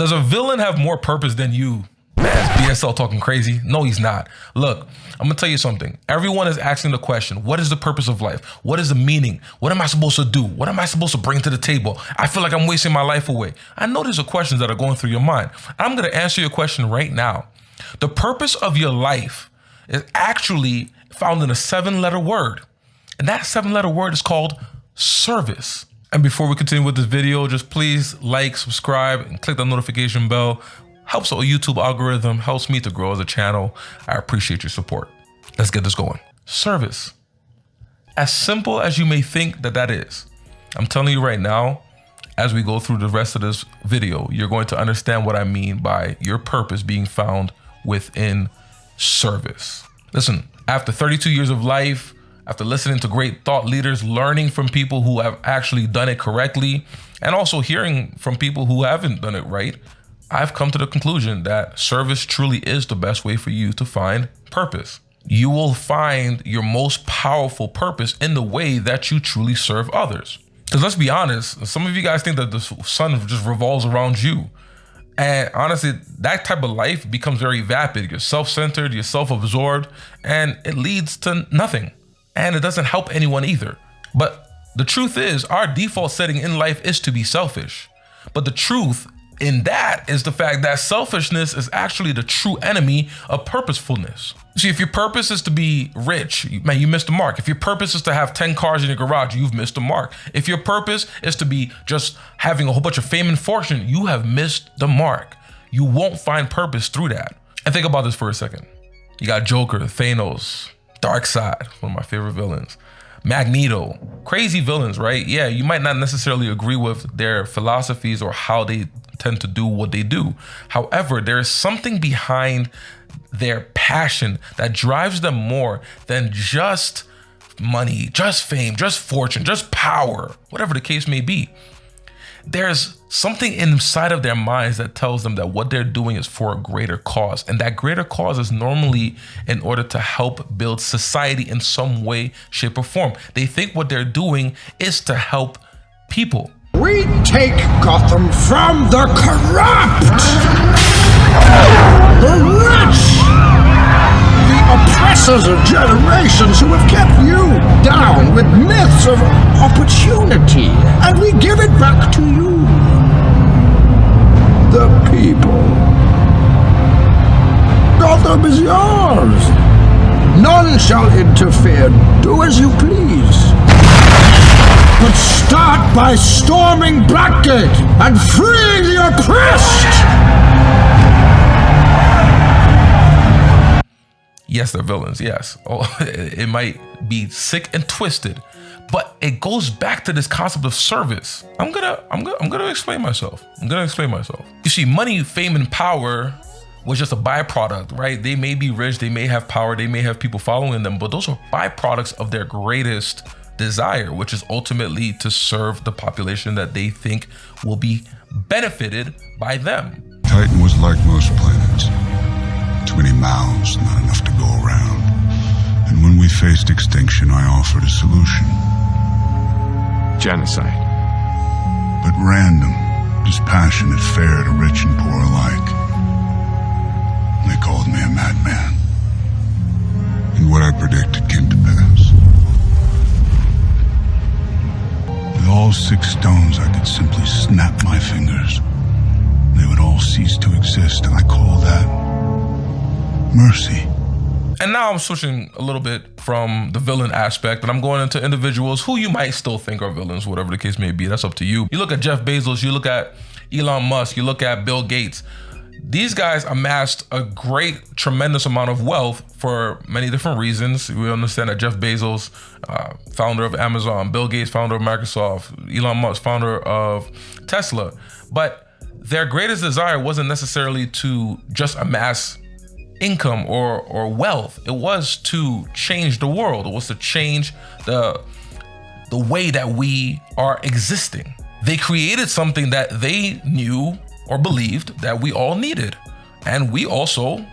Does a villain have more purpose than you? Man, is BSL talking crazy? No, he's not. Look, I'm gonna tell you something. Everyone is asking the question, what is the purpose of life? What is the meaning? What am I supposed to do? What am I supposed to bring to the table? I feel like I'm wasting my life away. I know these are questions that are going through your mind. I'm gonna answer your question right now. The purpose of your life is actually found in a 7-letter word. And that 7-letter word is called service. And before we continue with this video, just please like, subscribe, and click the notification bell. Helps our YouTube algorithm, helps me to grow as a channel. I appreciate your support. Let's get this going. Service. As simple as you may think that is, I'm telling you right now, as we go through the rest of this video, you're going to understand what I mean by your purpose being found within service. Listen, after 32 years of life, after listening to great thought leaders, learning from people who have actually done it correctly, and also hearing from people who haven't done it right, I've come to the conclusion that service truly is the best way for you to find purpose. You will find your most powerful purpose in the way that you truly serve others. Because let's be honest, some of you guys think that the sun just revolves around you. And honestly, that type of life becomes very vapid. You're self-centered, you're self-absorbed, and it leads to nothing. And it doesn't help anyone either. But the truth is, our default setting in life is to be selfish. But the truth in that is the fact that selfishness is actually the true enemy of purposefulness. See, if your purpose is to be rich, man, you missed the mark. If your purpose is to have 10 cars in your garage, you've missed the mark. If your purpose is to be just having a whole bunch of fame and fortune, you have missed the mark. You won't find purpose through that. And think about this for a second. You got Joker, Thanos, Darkseid, one of my favorite villains, Magneto, crazy villains, right? Yeah, you might not necessarily agree with their philosophies or how they tend to do what they do. However, there is something behind their passion that drives them more than just money, just fame, just fortune, just power, whatever the case may be. There's something inside of their minds that tells them that what they're doing is for a greater cause. And that greater cause is normally in order to help build society in some way, shape, or form. They think what they're doing is to help people. We take Gotham from the corrupt, the rich, the oppressors of generations who have kept you down with myths of opportunity, and we give it back to you, the people. Gotham is yours. None shall interfere. Do as you please. But start by storming Blackgate and freeing the oppressed! Yes, they're villains, yes. Oh, it might be sick and twisted, but it goes back to this concept of service. I'm gonna explain myself. You see, money, fame, and power was just a byproduct, right? They may be rich, they may have power, they may have people following them, but those are byproducts of their greatest desire, which is ultimately to serve the population that they think will be benefited by them. Titan was like most planets. Too many mouths, not enough to go around. And when we faced extinction, I offered a solution. Genocide. But random, dispassionate, fair to rich and poor alike. They called me a madman. And what I predicted came to pass. With all 6 stones, I could simply snap my fingers. They would all cease to exist, and I call that mercy. And now I'm switching a little bit from the villain aspect, and I'm going into individuals who you might still think are villains, whatever the case may be. That's up to you. You look at Jeff Bezos, you look at Elon Musk, you look at Bill Gates. These guys amassed a great, tremendous amount of wealth for many different reasons. We understand that Jeff Bezos, founder of Amazon, Bill Gates, founder of Microsoft, Elon Musk, founder of Tesla. But their greatest desire wasn't necessarily to just amass income or wealth. It was to change the world. It was to change the way that we are existing. They created something that they knew or believed that we all needed. And we also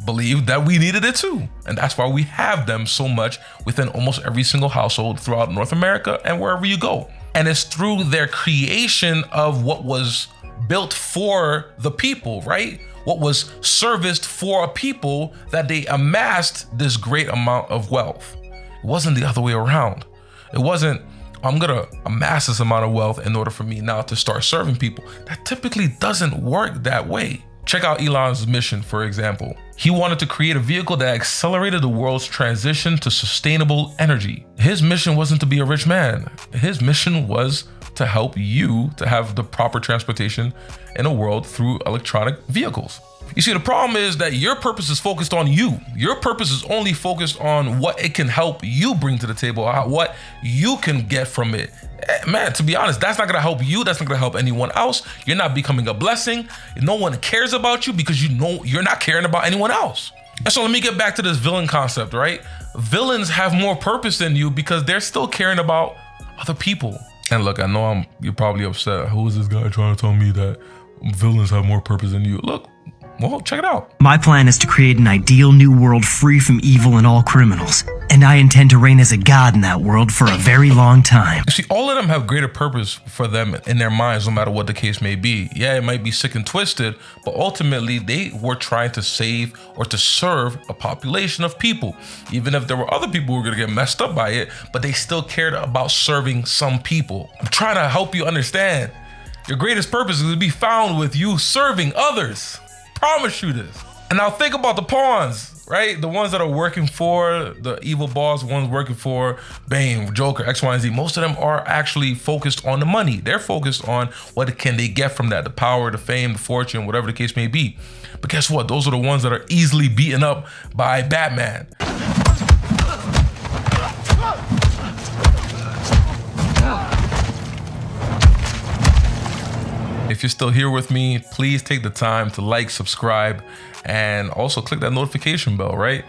believed that we needed it too. And that's why we have them so much within almost every single household throughout North America and wherever you go. And it's through their creation of what was built for the people, right? What was serviced for a people that they amassed this great amount of wealth. It wasn't the other way around. It wasn't, I'm gonna amass this amount of wealth in order for me now to start serving people. That typically doesn't work that way. Check out Elon's mission, for example. He wanted to create a vehicle that accelerated the world's transition to sustainable energy. His mission wasn't to be a rich man. His mission was to help you to have the proper transportation in a world through electronic vehicles. You see, the problem is that your purpose is focused on you. Your purpose is only focused on what it can help you bring to the table, what you can get from it. Man, to be honest, that's not gonna help you. That's not gonna help anyone else. You're not becoming a blessing. No one cares about you because you know you're not caring about anyone else. And so let me get back to this villain concept, right? Villains have more purpose than you because they're still caring about other people. And look, I know you're probably upset. Who is this guy trying to tell me that villains have more purpose than you? Look, well, check it out. My plan is to create an ideal new world free from evil and all criminals, and I intend to reign as a god in that world for a very long time. You see, all of them have greater purpose for them in their minds, no matter what the case may be. Yeah, it might be sick and twisted, but ultimately they were trying to save or to serve a population of people. Even if there were other people who were gonna get messed up by it, but they still cared about serving some people. I'm trying to help you understand. Your greatest purpose is to be found with you serving others. Promise you this. And now think about the pawns, right? The ones that are working for the evil boss, the ones working for Bane, Joker, X, Y, and Z. Most of them are actually focused on the money. They're focused on what can they get from that, the power, the fame, the fortune, whatever the case may be. But guess what? Those are the ones that are easily beaten up by Batman. If you're still here with me, please take the time to like, subscribe, and also click that notification bell, right?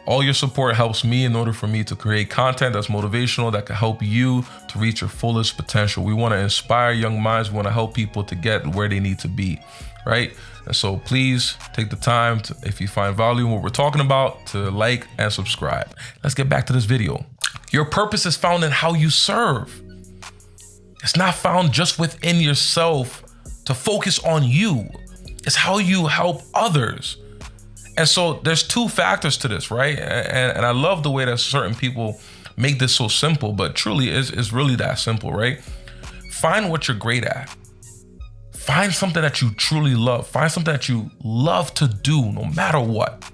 All your support helps me in order for me to create content that's motivational, that can help you to reach your fullest potential. We want to inspire young minds. We want to help people to get where they need to be, right? And so please take the time to, if you find value in what we're talking about, to like and subscribe. Let's get back to this video. Your purpose is found in how you serve. It's not found just within yourself to focus on you. It's how you help others. And so there's two factors to this, right? And I love the way that certain people make this so simple, but truly it's really that simple, right? Find what you're great at. Find something that you truly love. Find something that you love to do no matter what.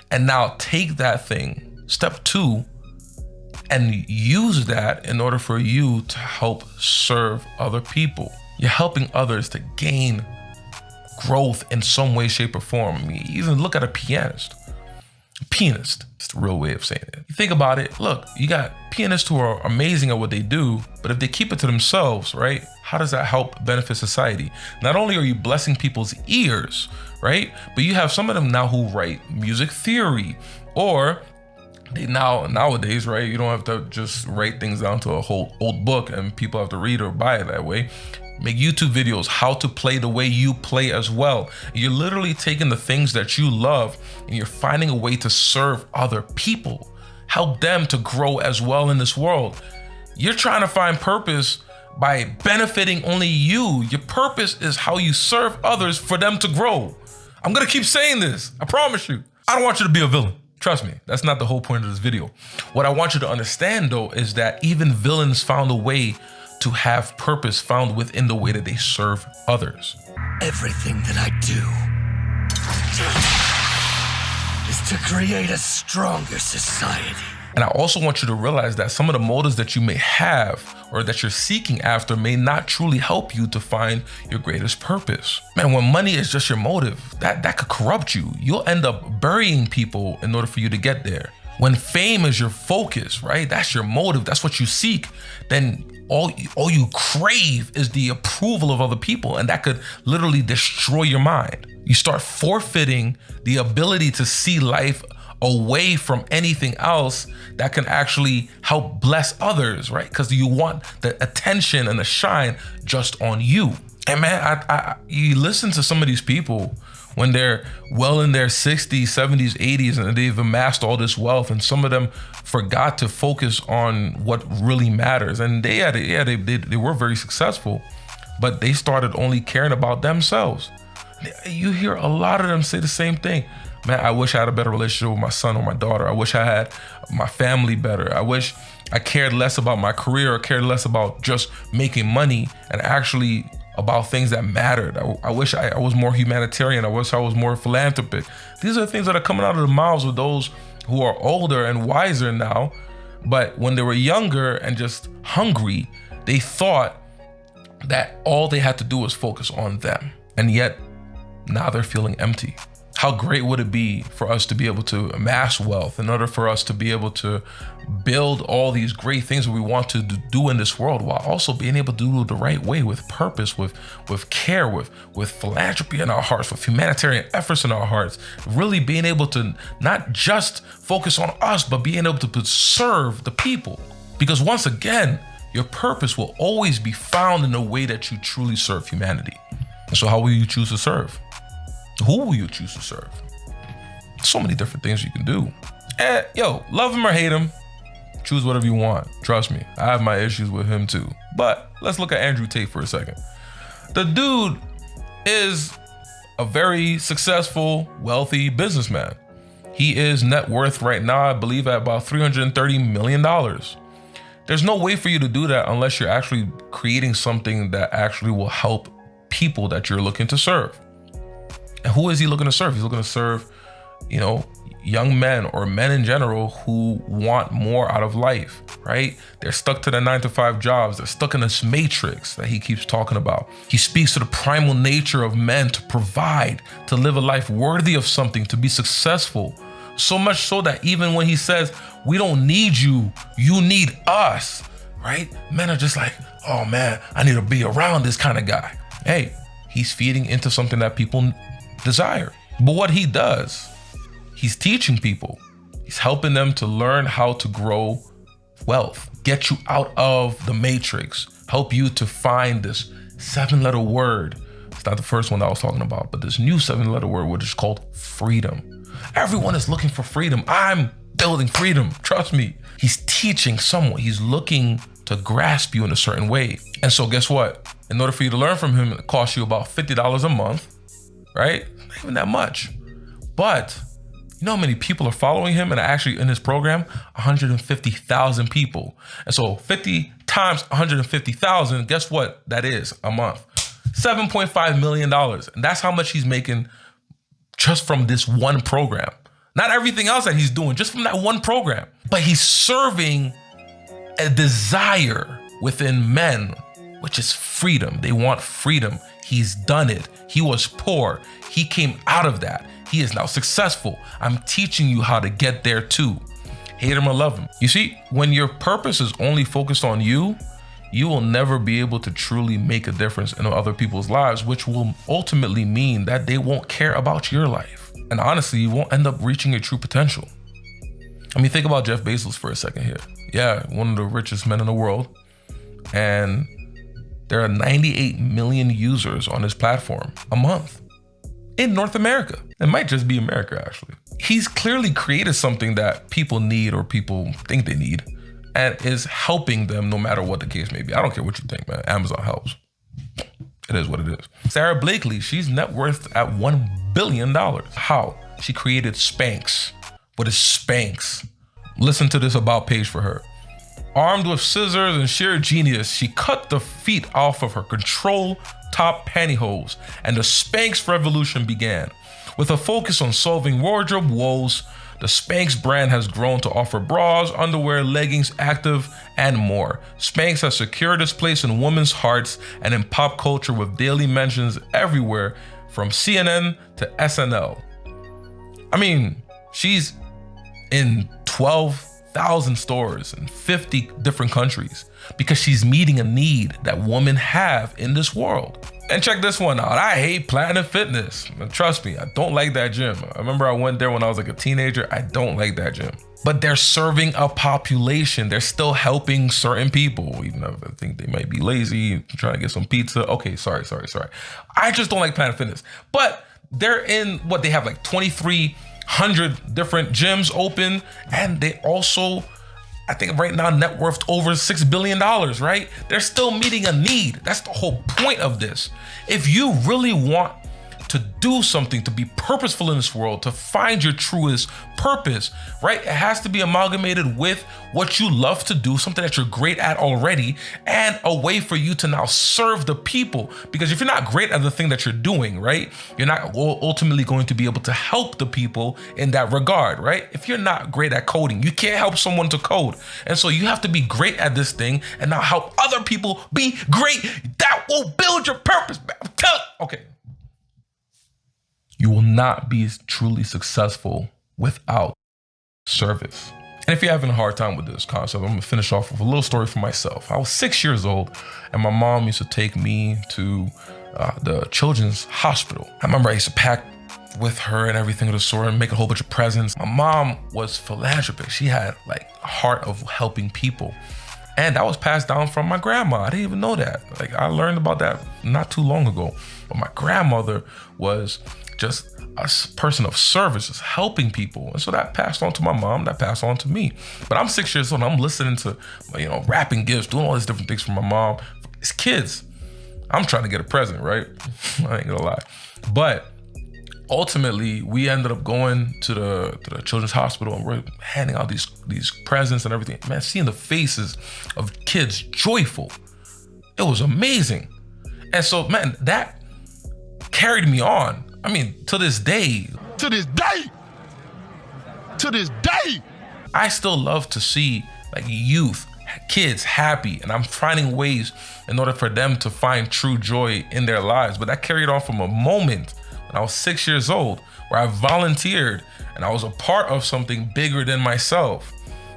And now take that thing, step two, and use that in order for you to help serve other people. You're helping others to gain growth in some way, shape, or form. I mean, even look at a pianist. A pianist, it's the real way of saying it. You think about it, look, you got pianists who are amazing at what they do, but if they keep it to themselves, right, how does that help benefit society? Not only are you blessing people's ears, right, but you have some of them now who write music theory, or they nowadays, right, you don't have to just write things down to a whole old book and people have to read or buy it that way. Make YouTube videos, how to play the way you play as well. You're literally taking the things that you love and you're finding a way to serve other people, help them to grow as well in this world. You're trying to find purpose by benefiting only you. Your purpose is how you serve others for them to grow. I'm gonna keep saying this, I promise you. I don't want you to be a villain. Trust me, that's not the whole point of this video. What I want you to understand though is that even villains found a way to have purpose found within the way that they serve others. Everything that I do is to create a stronger society. And I also want you to realize that some of the motives that you may have or that you're seeking after may not truly help you to find your greatest purpose. Man, when money is just your motive, that could corrupt you. You'll end up burying people in order for you to get there. When fame is your focus, right? That's your motive, that's what you seek, then all you crave is the approval of other people, and that could literally destroy your mind. You start forfeiting the ability to see life away from anything else that can actually help bless others, right? Because you want the attention and the shine just on you. And man, you listen to some of these people when they're well in their 60s, 70s, 80s, and they've amassed all this wealth, and some of them forgot to focus on what really matters. And they were very successful, but they started only caring about themselves. You hear a lot of them say the same thing. Man, I wish I had a better relationship with my son or my daughter. I wish I had my family better. I wish I cared less about my career or cared less about just making money and actually about things that mattered. I wish I was more humanitarian. I wish I was more philanthropic. These are the things that are coming out of the mouths of those who are older and wiser now. But when they were younger and just hungry, they thought that all they had to do was focus on them. And yet now they're feeling empty. How great would it be for us to be able to amass wealth in order for us to be able to build all these great things that we want to do in this world, while also being able to do it the right way, with purpose, with care, with philanthropy in our hearts, with humanitarian efforts in our hearts, really being able to not just focus on us, but being able to serve the people. Because once again, your purpose will always be found in the way that you truly serve humanity. And so how will you choose to serve? Who will you choose to serve? So many different things you can do. And love him or hate him, choose whatever you want. Trust me, I have my issues with him too. But let's look at Andrew Tate for a second. The dude is a very successful, wealthy businessman. He is net worth right now, I believe, at about $330 million. There's no way for you to do that unless you're actually creating something that actually will help people that you're looking to serve. And who is he looking to serve? He's looking to serve, young men or men in general who want more out of life, right? They're stuck to their 9-to-5 jobs. They're stuck in this matrix that he keeps talking about. He speaks to the primal nature of men to provide, to live a life worthy of something, to be successful. So much so that even when he says, we don't need you, you need us, right? Men are just like, oh man, I need to be around this kind of guy. Hey, he's feeding into something that people desire. But what he does, he's teaching people. He's helping them to learn how to grow wealth, get you out of the matrix, help you to find this 7-letter word. It's not the first one that I was talking about, but this new 7-letter word, which is called freedom. Everyone is looking for freedom. I'm building freedom. Trust me. He's teaching someone. He's looking to grasp you in a certain way. And so guess what? In order for you to learn from him, it costs you about $50 a month, right? Not even that much. But you know how many people are following him and actually in his program? 150,000 people. And so 50 times 150,000, guess what that is a month? $7.5 million. And that's how much he's making just from this one program. Not everything else that he's doing, just from that one program. But he's serving a desire within men, which is freedom. They want freedom. He's done it. He was poor. He came out of that. He is now successful. I'm teaching you how to get there too. Hate him or love him. You see, when your purpose is only focused on you, you will never be able to truly make a difference in other people's lives, which will ultimately mean that they won't care about your life. And honestly, you won't end up reaching your true potential. I mean, think about Jeff Bezos for a second here. Yeah, one of the richest men in the world. And there are 98 million users on his platform a month in North America. It might just be America, actually. He's clearly created something that people need or people think they need and is helping them no matter what the case may be. I don't care what you think, man. Amazon helps. It is what it is. Sarah Blakely, she's net worth at $1 billion. How? She created Spanx. What is Spanx? Listen to this about page for her. Armed with scissors and sheer genius, she cut the feet off of her control top pantyhose, and the Spanx revolution began. With a focus on solving wardrobe woes, the Spanx brand has grown to offer bras, underwear, leggings, active, and more. Spanx has secured its place in women's hearts and in pop culture with daily mentions everywhere from CNN to SNL. I mean, she's in 12,000 stores in 50 different countries because she's meeting a need that women have in this world. And check this one out. I hate Planet Fitness. Trust me, I don't like that gym. I remember I went there when I was like a teenager. I don't like that gym. But they're serving a population. They're still helping certain people, even though I think they might be lazy, trying to get some pizza. Okay, sorry. I just don't like Planet Fitness. But they're in, they have like 2,300 different gyms open, and they also I think right now net worth over $6 billion, right? They're still meeting a need. That's the whole point of this. If you really want to do something, to be purposeful in this world, to find your truest purpose, right? It has to be amalgamated with what you love to do, something that you're great at already, and a way for you to now serve the people. Because if you're not great at the thing that you're doing, right, you're not ultimately going to be able to help the people in that regard, right? If you're not great at coding, you can't help someone to code. And so you have to be great at this thing and now help other people be great. That will build your purpose. Okay. You will not be truly successful without service. And if you're having a hard time with this concept, I'm gonna finish off with a little story for myself. I was 6 years old and my mom used to take me to the children's hospital. I remember I used to pack with her and everything of the sort and make a whole bunch of presents. My mom was philanthropic. She had like a heart of helping people. And that was passed down from my grandma. I didn't even know that. Like I learned about that not too long ago. But my grandmother was just a person of service, just helping people. And so that passed on to my mom, that passed on to me. But I'm 6 years old and I'm listening to, wrapping gifts, doing all these different things for my mom. It's kids. I'm trying to get a present, right? I ain't gonna lie. But ultimately, we ended up going to the children's hospital and we're handing out these presents and everything. Man, seeing the faces of kids joyful, it was amazing. And so, man, that carried me on. I mean, to this day, I still love to see like youth, kids happy, and I'm finding ways in order for them to find true joy in their lives. But that carried on from a moment when I was 6 years old where I volunteered and I was a part of something bigger than myself,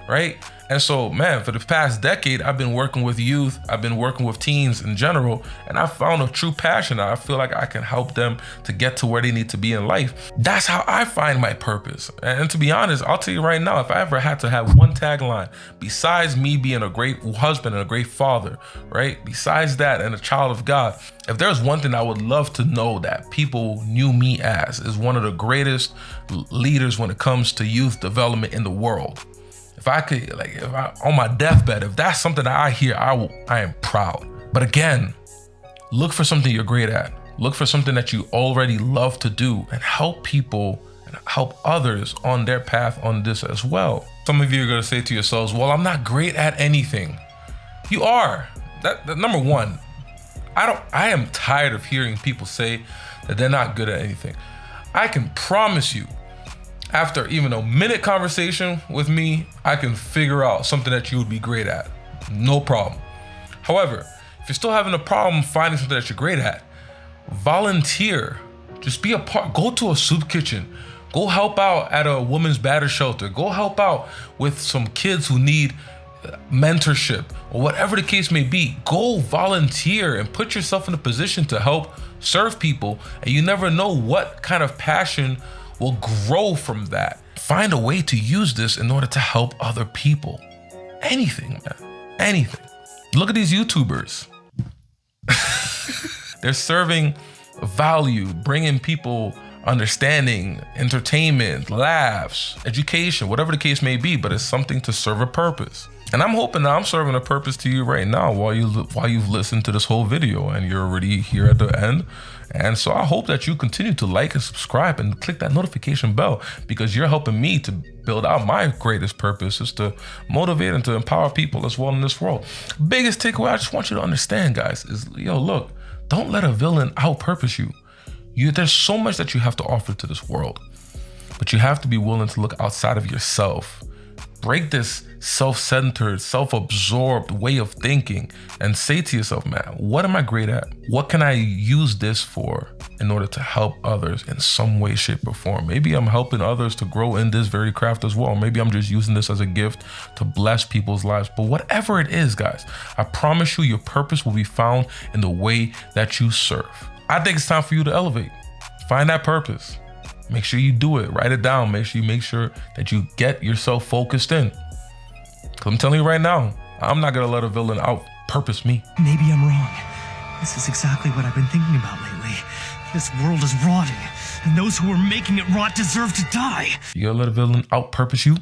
right? And so, man, for the past decade, I've been working with youth, I've been working with teens in general, and I found a true passion. I feel like I can help them to get to where they need to be in life. That's how I find my purpose. And to be honest, I'll tell you right now, if I ever had to have one tagline, besides me being a great husband and a great father, right? Besides that, and a child of God, if there's one thing I would love to know that people knew me as, is one of the greatest leaders when it comes to youth development in the world. If I could, on my deathbed, if that's something that I hear, I am proud. But again, look for something you're great at. Look for something that you already love to do and help people and help others on their path on this as well. Some of you are gonna say to yourselves, well, I'm not great at anything. You are. That number one, I am tired of hearing people say that they're not good at anything. I can promise you, after even a minute conversation with me, I can figure out something that you would be great at. No problem. However, if you're still having a problem finding something that you're great at, volunteer. Just be a part. Go to a soup kitchen. Go help out at a women's battered shelter. Go help out with some kids who need mentorship or whatever the case may be. Go volunteer and put yourself in a position to help serve people. And you never know what kind of passion will grow from that. Find a way to use this in order to help other people. Anything, man. Anything. Look at these YouTubers. They're serving value, bringing people understanding, entertainment, laughs, education, whatever the case may be, but it's something to serve a purpose. And I'm hoping that I'm serving a purpose to you right now while you've listened to this whole video and you're already here at the end. And so I hope that you continue to like and subscribe and click that notification bell, because you're helping me to build out my greatest purpose, is to motivate and to empower people as well in this world. Biggest takeaway I just want you to understand, guys, is, look, don't let a villain out-purpose you. There's so much that you have to offer to this world, but you have to be willing to look outside of yourself. Break this self-centered, self-absorbed way of thinking and say to yourself, man, what am I great at? What can I use this for in order to help others in some way, shape, or form? Maybe I'm helping others to grow in this very craft as well. Maybe I'm just using this as a gift to bless people's lives. But whatever it is, guys, I promise you your purpose will be found in the way that you serve. I think it's time for you to elevate. Find that purpose. Make sure you do it. Write it down. Make sure that you get yourself focused in. Because I'm telling you right now, I'm not going to let a villain out-purpose me. Maybe I'm wrong. This is exactly what I've been thinking about lately. This world is rotting, and those who are making it rot deserve to die. You going to let a villain out-purpose you?